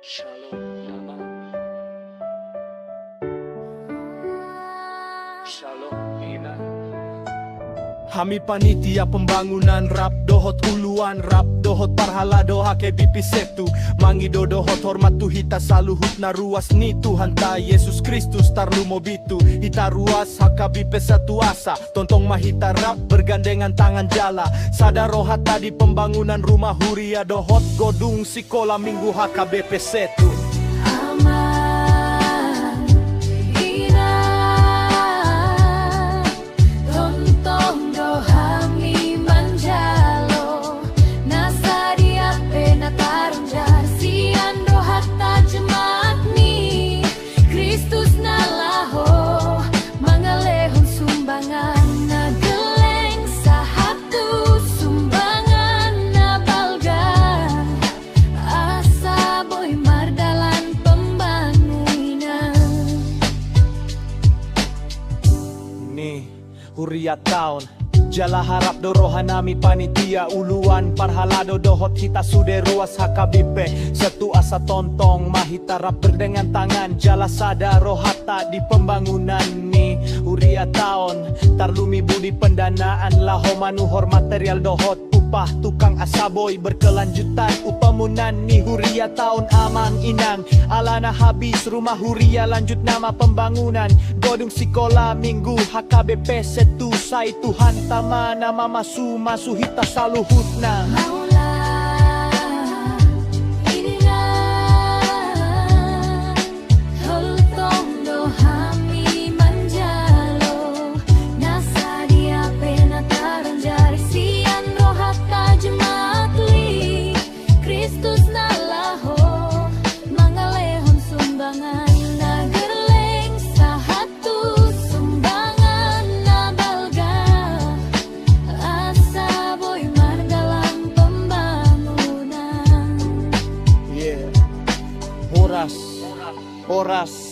Shalom Mama. Shalom Ina. Hami panitia pembangunan rap dohot uluan rap dohot parhala doha ke BP setu mangi dohot hormat tu hita saluhut na ruas ni Tuhan ta Yesus Kristus tarlu mobitu hita ruas hakabipe satu asa tontong mahita rap bergandengan tangan jala sadaro hata di pembangunan rumah huria dohot godung sikola minggu HKBP setu. Huria tahun jala harap dorohanami panitia uluan parhalado dohot hita sude ruas HKBP satu asa tontong mahita rap berdengan tangan jala sada rohata di pembangunan ni Huria tahun tarlumi budi pendanaan laho manuhor material dohot upah tukang asaboy berkelanjutan upamunan ni Huria tahun aman inang alana habis rumah Huria lanjut nama pembangunan godung sikola minggu HKBP setu sai Tuhan tama nama masu hita saluhutna Horas